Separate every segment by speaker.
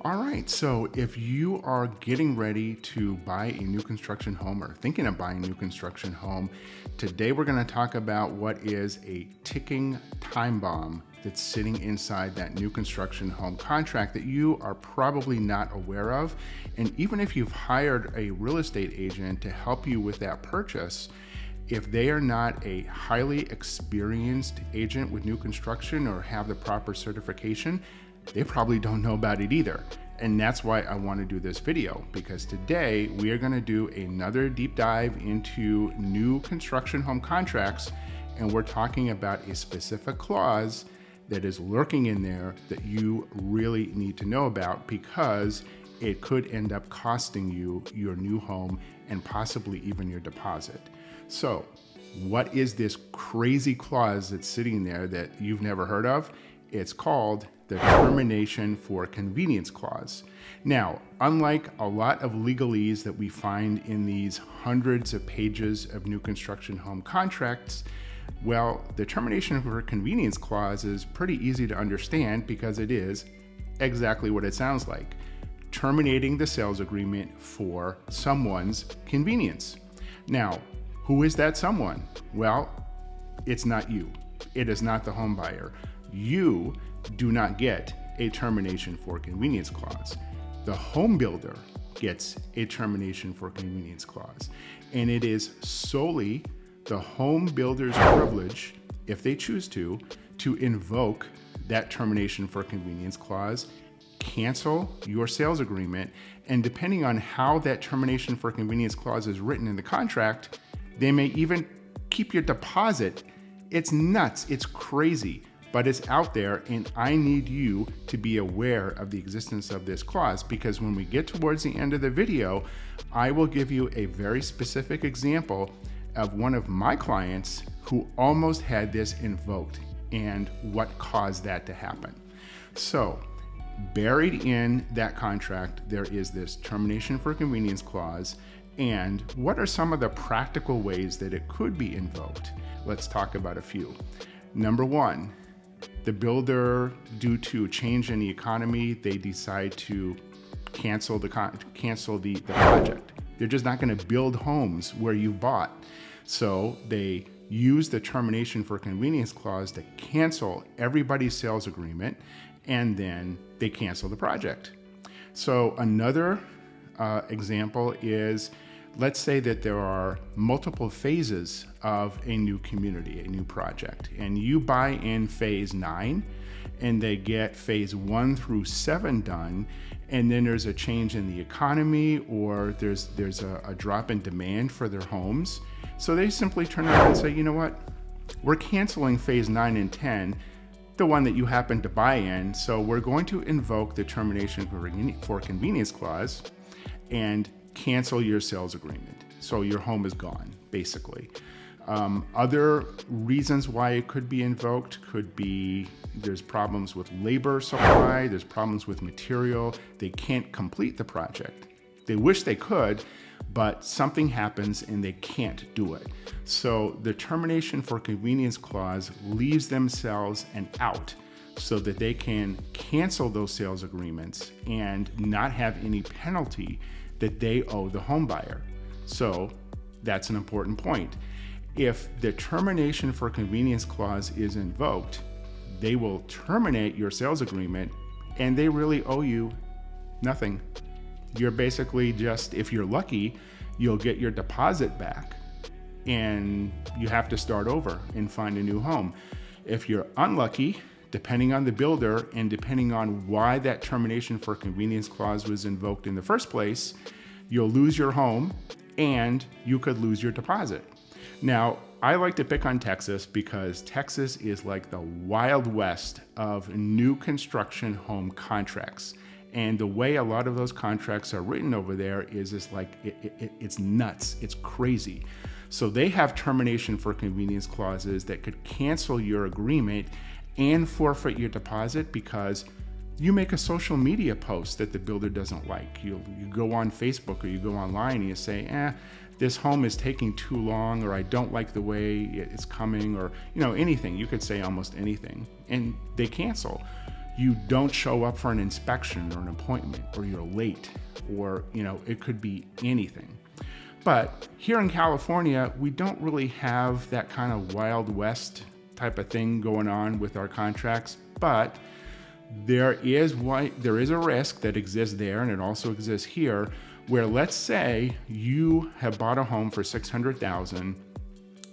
Speaker 1: All right, so if you are getting ready to buy a new construction home or thinking of buying a new construction home, today we're going to talk about what is a ticking time bomb that's sitting inside that new construction home contract that you are probably not aware of. And even if you've hired a real estate agent to help you with that purchase, if they are not a highly experienced agent with new construction or have the proper certification, they probably don't know about it either. And that's why I want to do this video, because today we are going to do another deep dive into new construction home contracts, and we're talking about a specific clause that is lurking in there that you really need to know about, because it could end up costing you your new home and possibly even your deposit. So what is this crazy clause that's sitting there that you've never heard of? It's called the termination for convenience clause. Now, unlike a lot of legalese that we find in these hundreds of pages of new construction home contracts, well, the termination for convenience clause is pretty easy to understand because it is exactly what it sounds like: terminating the sales agreement for someone's convenience. Now, who is that someone? Well, it's not you. It is not the home buyer. You do not get a termination for convenience clause. The home builder gets a termination for convenience clause, and it is solely the home builder's privilege, if they choose to invoke that termination for convenience clause, cancel your sales agreement, and depending on how that termination for convenience clause is written in the contract, they may even keep your deposit. It's nuts, it's crazy, but it's out there, and I need you to be aware of the existence of this clause, because when we get towards the end of the video, I will give you a very specific example of one of my clients who almost had this invoked and what caused that to happen. So, buried in that contract, there is this termination for convenience clause. And what are some of the practical ways that it could be invoked? Let's talk about a few. Number one, the builder, due to change in the economy, they decide to cancel the project. They're just not going to build homes where you bought. So they use the termination for convenience clause to cancel everybody's sales agreement, and then they cancel the project. So another example is, let's say that there are multiple phases of a new community, a new project, and you buy in phase 9 and they get phase 1 through 7 done, and then there's a change in the economy, or there's a drop in demand for their homes. So they simply turn around and say, you know what, we're canceling phase 9 and 10, the one that you happen to buy in, so we're going to invoke the termination for convenience clause and cancel your sales agreement. So your home is gone, basically. Other reasons why it could be invoked could be there's problems with labor supply, there's problems with material, they can't complete the project. They wish they could, but something happens and they can't do it. So the termination for convenience clause leaves themselves an out so that they can cancel those sales agreements and not have any penalty that they owe the home buyer. So that's an important point. If the termination for convenience clause is invoked, they will terminate your sales agreement and they really owe you nothing. You're basically just, if you're lucky, you'll get your deposit back and you have to start over and find a new home. If you're unlucky, depending on the builder and depending on why that termination for convenience clause was invoked in the first place, you'll lose your home and you could lose your deposit. Now, I like to pick on Texas because Texas is like the Wild West of new construction home contracts. And the way a lot of those contracts are written over there is like, it's nuts, it's crazy. So they have termination for convenience clauses that could cancel your agreement and forfeit your deposit because you make a social media post that the builder doesn't like. You go on Facebook or you go online and you say, this home is taking too long, or I don't like the way it's coming, or anything. You could say almost anything, and they cancel. you don't show up for an inspection or an appointment, or you're late, or it could be anything. But here in California, we don't really have that kind of Wild West type of thing going on with our contracts, but there is a risk that exists there, and it also exists here, where let's say you have bought a home for $600,000,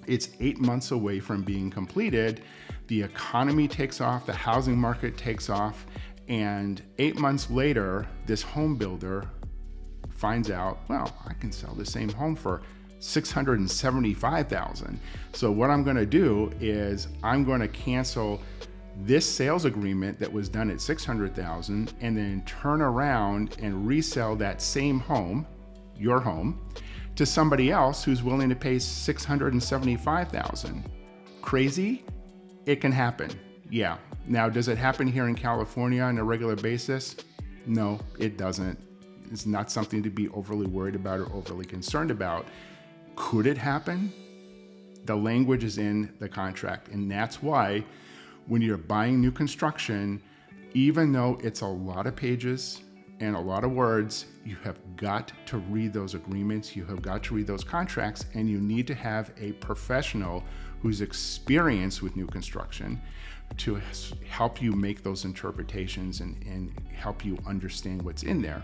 Speaker 1: it's 8 months away from being completed, the economy takes off, the housing market takes off, and 8 months later, this home builder finds out, well, I can sell the same home for $675,000. So what I'm going to do is I'm going to cancel this sales agreement that was done at $600,000 and then turn around and resell that same home, your home, to somebody else who's willing to pay $675,000. Crazy? It can happen. Yeah. Now, does it happen here in California on a regular basis? No, it doesn't. It's not something to be overly worried about or overly concerned about. Could it happen? The language is in the contract, and that's why when you're buying new construction, even though it's a lot of pages and a lot of words, you have got to read those agreements, you have got to read those contracts, and you need to have a professional who's experienced with new construction to help you make those interpretations and help you understand what's in there.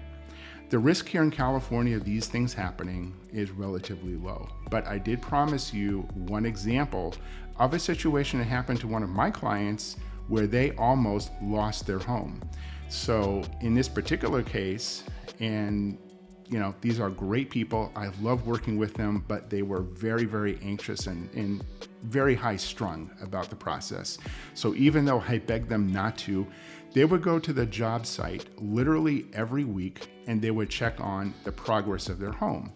Speaker 1: The risk here in California of these things happening is relatively low, but I did promise you one example of a situation that happened to one of my clients where they almost lost their home. So in this particular case, and these are great people, I love working with them, but they were very, very anxious and very high strung about the process. So even though I begged them not to, they would go to the job site literally every week and they would check on the progress of their home.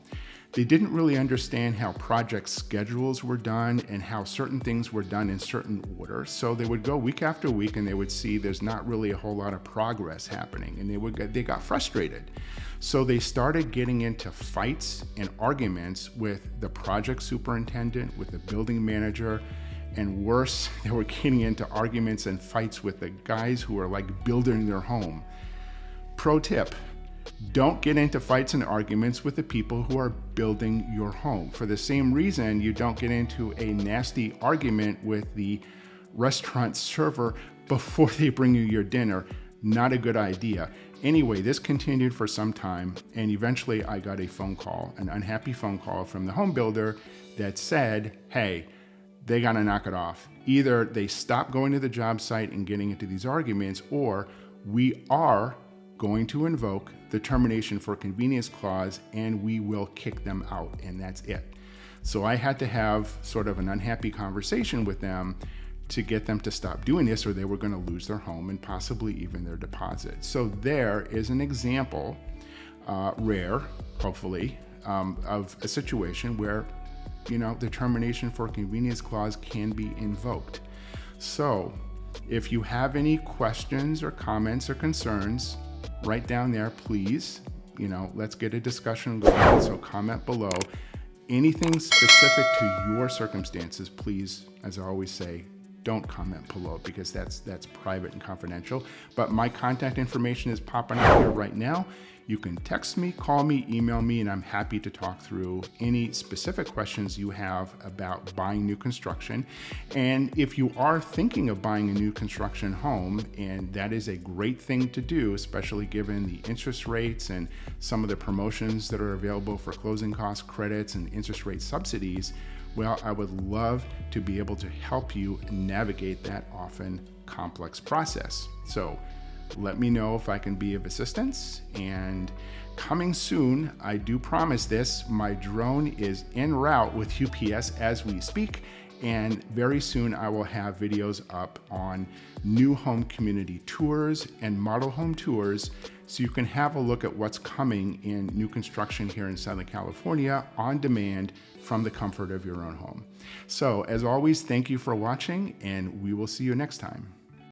Speaker 1: They didn't really understand how project schedules were done and how certain things were done in certain order. So they would go week after week and they would see there's not really a whole lot of progress happening, and they got frustrated. So they started getting into fights and arguments with the project superintendent, with the building manager, and worse, they were getting into arguments and fights with the guys who are like building their home. Pro tip: don't get into fights and arguments with the people who are building your home. For the same reason, you don't get into a nasty argument with the restaurant server before they bring you your dinner. Not a good idea. Anyway, this continued for some time, and eventually I got a phone call, an unhappy phone call from the home builder that said, hey, they gotta knock it off. Either they stop going to the job site and getting into these arguments, or we are going to invoke the termination for convenience clause and we will kick them out, and that's it. So I had to have sort of an unhappy conversation with them to get them to stop doing this, or they were going to lose their home and possibly even their deposit. So there is an example, rare, hopefully, of a situation where the termination for convenience clause can be invoked. So if you have any questions or comments or concerns, write down there, please. Let's get a discussion going. So comment below. Anything specific to your circumstances, please, as I always say, don't comment below, because that's private and confidential. But my contact information is popping up here right now. You can text me, call me, email me, and I'm happy to talk through any specific questions you have about buying new construction. And if you are thinking of buying a new construction home, and that is a great thing to do, especially given the interest rates and some of the promotions that are available for closing cost credits and interest rate subsidies, well, I would love to be able to help you navigate that often complex process. So let me know if I can be of assistance. And coming soon, I do promise this, my drone is en route with UPS as we speak. And very soon I will have videos up on new home community tours and model home tours, so you can have a look at what's coming in new construction here in Southern California on demand from the comfort of your own home. So as always, thank you for watching, and we will see you next time.